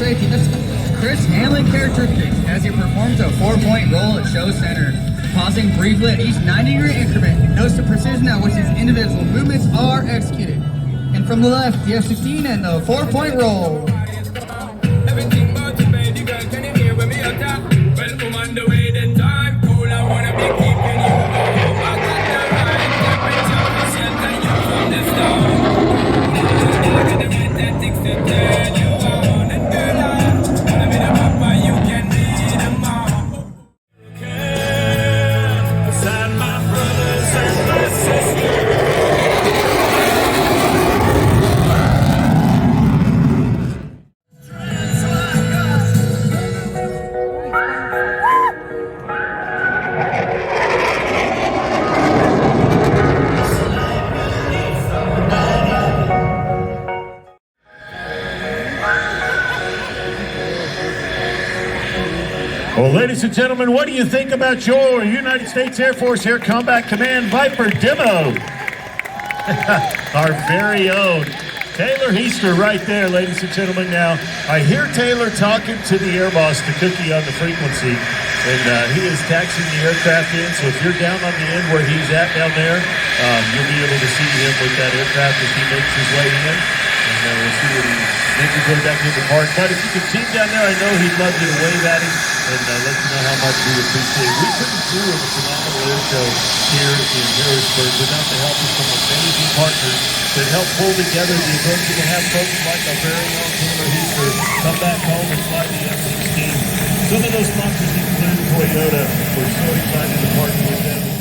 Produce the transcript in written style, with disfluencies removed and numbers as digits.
demonstrate the crisp handling characteristics as he performs a 4-point roll at show center, pausing briefly at each 90-degree increment. Notice the precision at which his individual movements are executed. And from the left, the F-16 and the 4-point roll. Well, ladies and gentlemen, what do you think about your United States Air Force Air Combat Command Viper demo? Our very own Taylor Heaster right there, ladies and gentlemen. Now, I hear Taylor talking to the air boss, the cookie on the frequency, and he is taxiing the aircraft in, so if you're down on the end where he's at down there, you'll be able to see him with that aircraft as he makes his way in, and we'll see what he's making way back in the park. But if you can see him down there, I know he'd love you to wave at him and let you know how much we appreciate it. We couldn't do a phenomenal air show here in Harrisburg without the help of some amazing partners that help pull together the ability to have folks like our very own Taylor Heaster come back home and fly the F-16. Some of those sponsors include Toyota. We're so excited to partner with them.